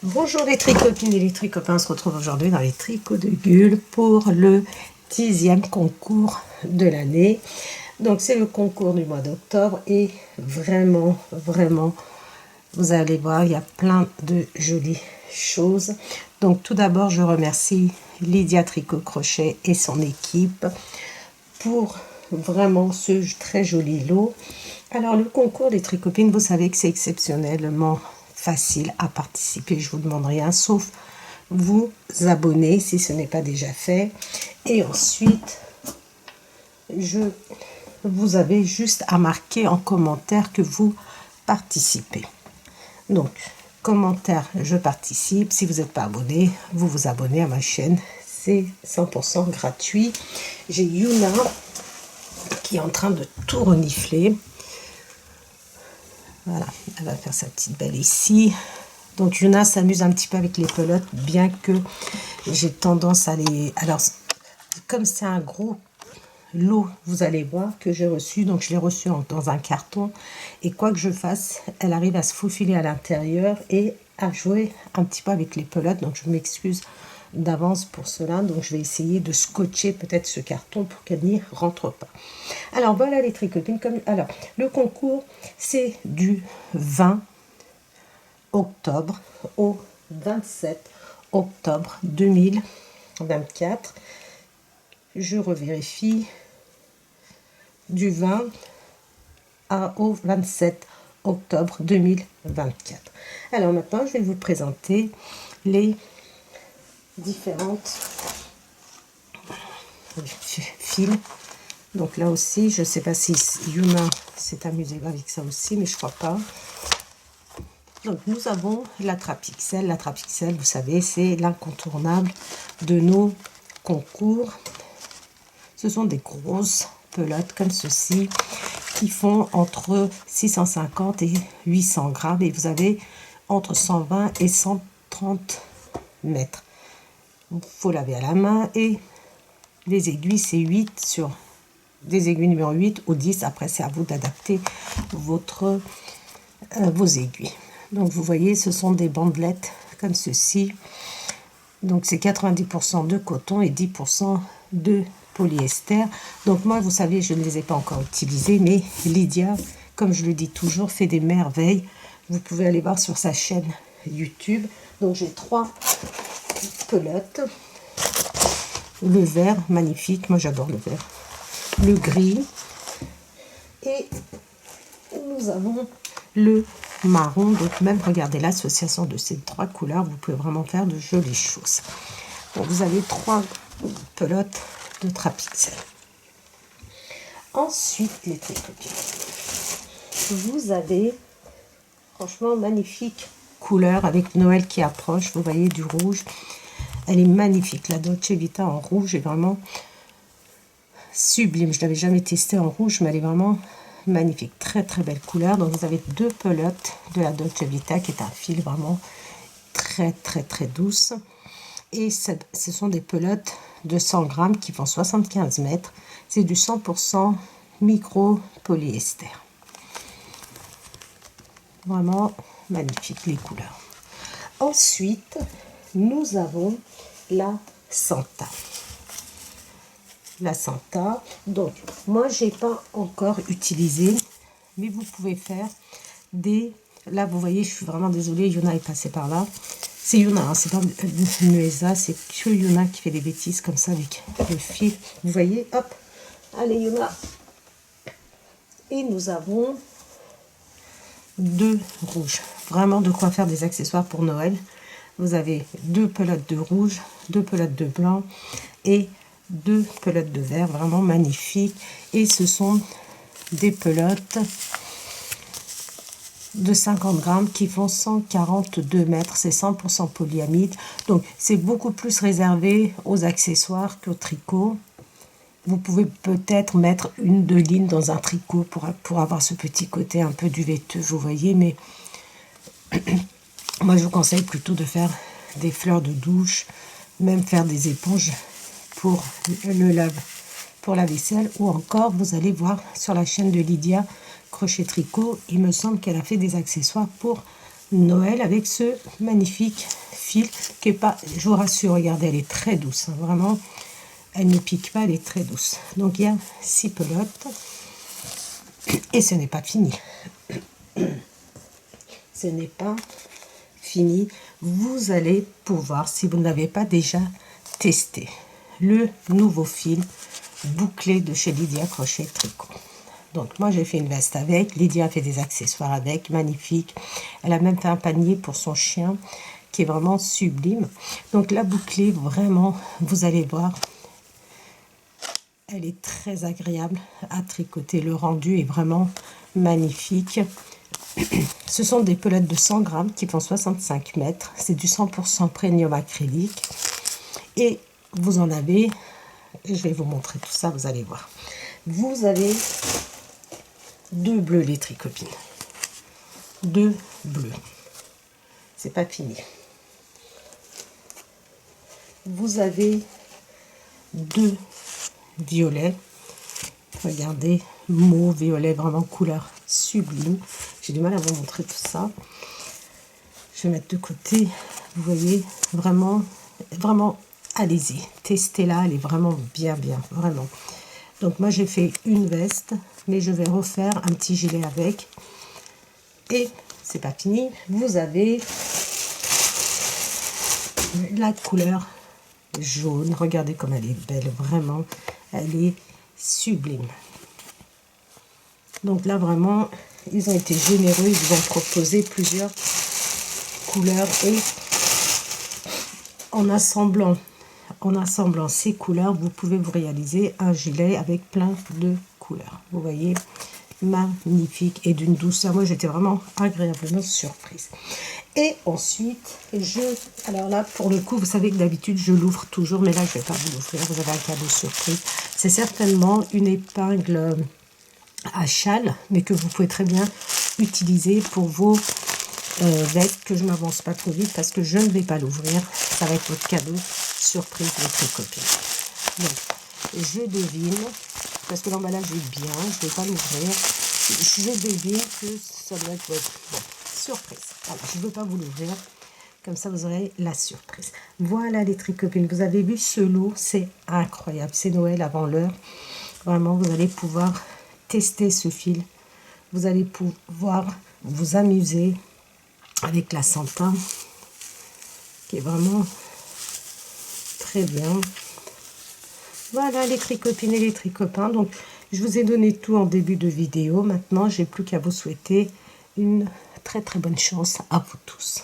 Bonjour les tricopines et les tricopains, on se retrouve aujourd'hui dans les tricots de Bulle pour le 10e concours de l'année. Donc c'est le concours du mois d'octobre et vraiment, vous allez voir, il y a plein de jolies choses. Donc tout d'abord, je remercie Lydia Tricot Crochet et son équipe pour vraiment ce très joli lot. Alors le concours des tricopines, vous savez que c'est exceptionnellement facile à participer. Je vous demande rien sauf vous abonner si ce n'est pas déjà fait. Et ensuite, vous avez juste à marquer en commentaire que vous participez. Donc, commentaire, je participe. Si vous n'êtes pas abonné, vous vous abonnez à ma chaîne. C'est 100% gratuit. J'ai Yuna qui est en train de tout renifler. Voilà, elle va faire sa petite belle ici. Donc Yuna s'amuse un petit peu avec les pelotes, bien que j'ai tendance à les... Alors, comme c'est un gros lot, vous allez voir, que j'ai reçu, donc je l'ai reçu dans un carton. Et quoi que je fasse, elle arrive à se faufiler à l'intérieur et à jouer un petit peu avec les pelotes. Donc je m'excuse d'avance pour cela. Donc je vais essayer de scotcher peut-être ce carton pour qu'elle n'y rentre pas. Alors voilà les tricopines. Alors le concours, c'est du 20 octobre au 27 octobre 2024. Je revérifie, du 20 au 27 octobre 2024. Alors maintenant, je vais vous présenter les différentes fils. Donc là aussi, je ne sais pas si Yuna s'est amusée avec ça aussi, mais je crois pas. Donc nous avons la Trapixel. La Trapixel, vous savez, c'est l'incontournable de nos concours. Ce sont des grosses pelotes comme ceci qui font entre 650 et 800 grammes et vous avez entre 120 et 130 mètres. Il faut laver à la main et les aiguilles, c'est 8 sur des aiguilles numéro 8 ou 10. Après, c'est à vous d'adapter vos aiguilles. Donc vous voyez, ce sont des bandelettes comme ceci. Donc c'est 90% de coton et 10% de polyester. Donc moi, vous savez, je ne les ai pas encore utilisés, mais Lydia, comme je le dis toujours, fait des merveilles. Vous pouvez aller voir sur sa chaîne YouTube. Donc j'ai 3 pelotes. Le vert, magnifique, moi j'adore le vert. Le gris. Et nous avons le marron. Donc même, regardez l'association de ces 3 couleurs, vous pouvez vraiment faire de jolies choses. Donc vous avez 3 pelotes de Trapixel. Ensuite, les tricopines, vous avez franchement magnifique couleur avec Noël qui approche. Vous voyez du rouge, elle est magnifique. La Dolce Vita en rouge est vraiment sublime. Je l'avais jamais testé en rouge, mais elle est vraiment magnifique, très belle couleur. Donc vous avez 2 pelotes de la Dolce Vita qui est un fil vraiment très douce. Et ce sont des pelotes de 100 grammes qui font 75 mètres. C'est du 100% micro polyester. Vraiment magnifique les couleurs. Ensuite, nous avons la Santa. La Santa. Donc, moi, j'ai pas encore utilisé, mais vous pouvez faire des... Là, vous voyez, je suis vraiment désolée, Yuna est passée par là. C'est Yuna, hein, c'est pas Nueza, c'est que Yuna qui fait des bêtises comme ça avec le fil. Vous voyez, hop, allez Yuna. Et nous avons 2 rouges. Vraiment de quoi faire des accessoires pour Noël. Vous avez 2 pelotes de rouge, 2 pelotes de blanc et 2 pelotes de vert. Vraiment magnifiques. Et ce sont des pelotes de 50 grammes qui font 142 mètres. C'est 100% polyamide. Donc, c'est beaucoup plus réservé aux accessoires qu'au tricot. Vous pouvez peut-être mettre 1-2 lignes dans un tricot pour avoir ce petit côté un peu duveteux, vous voyez. Mais moi, je vous conseille plutôt de faire des fleurs de douche, même faire des éponges pour pour la vaisselle. Ou encore, vous allez voir sur la chaîne de Lydia Crochet Tricot, il me semble qu'elle a fait des accessoires pour Noël avec ce magnifique fil qui est pas, je vous rassure, regardez, elle est très douce, hein, vraiment, elle ne pique pas, elle est très douce. Donc il y a 6 pelotes et ce n'est pas fini. Ce n'est pas fini. Vous allez pouvoir, si vous n'avez pas déjà testé, le nouveau fil bouclé de chez Lydia Crochet Tricot. Donc moi j'ai fait une veste avec, Lydia a fait des accessoires avec, magnifique. Elle a même fait un panier pour son chien qui est vraiment sublime. Donc la bouclée, vraiment, vous allez voir, elle est très agréable à tricoter. Le rendu est vraiment magnifique. Ce sont des pelotes de 100 grammes qui font 65 mètres. C'est du 100% premium acrylique. Et vous en avez, je vais vous montrer tout ça, vous allez voir. Vous avez 2 bleus, les tricopines. 2 bleus. C'est pas fini. Vous avez 2 violets. Regardez, mauve, violet, vraiment couleur sublime. J'ai du mal à vous montrer tout ça. Je vais mettre de côté. Vous voyez, vraiment, vraiment, allez-y. Testez-la, elle est vraiment bien, vraiment. Donc moi, j'ai fait une veste, mais je vais refaire un petit gilet avec. Et c'est pas fini. Vous avez la couleur jaune. Regardez comme elle est belle, vraiment. Elle est sublime. Donc là, vraiment, ils ont été généreux. Ils vous ont proposé plusieurs couleurs. Et en assemblant ces couleurs, vous pouvez vous réaliser un gilet avec plein de couleurs. Vous voyez, magnifique et d'une douceur. Moi, j'étais vraiment agréablement surprise. Et ensuite, alors là, pour le coup, vous savez que d'habitude, je l'ouvre toujours, mais là, je ne vais pas vous l'ouvrir. Vous avez un cadeau surprise. C'est certainement une épingle à châle, mais que vous pouvez très bien utiliser pour vos vestes, que je ne m'avance pas trop vite parce que je ne vais pas l'ouvrir. Ça va être votre cadeau surprise, les tricopines. Donc, je devine, parce que l'emballage est bien, je ne vais pas l'ouvrir. Je devine que ça doit être votre surprise. Alors, je ne veux pas vous l'ouvrir. Comme ça, vous aurez la surprise. Voilà les tricopines. Vous avez vu ce lot, c'est incroyable. C'est Noël avant l'heure. Vraiment, vous allez pouvoir tester ce fil. Vous allez pouvoir vous amuser avec la Santa, qui est vraiment très bien. Voilà les tricopines et les tricopains. Donc, je vous ai donné tout en début de vidéo. Maintenant, j'ai plus qu'à vous souhaiter une très très bonne chance à vous tous.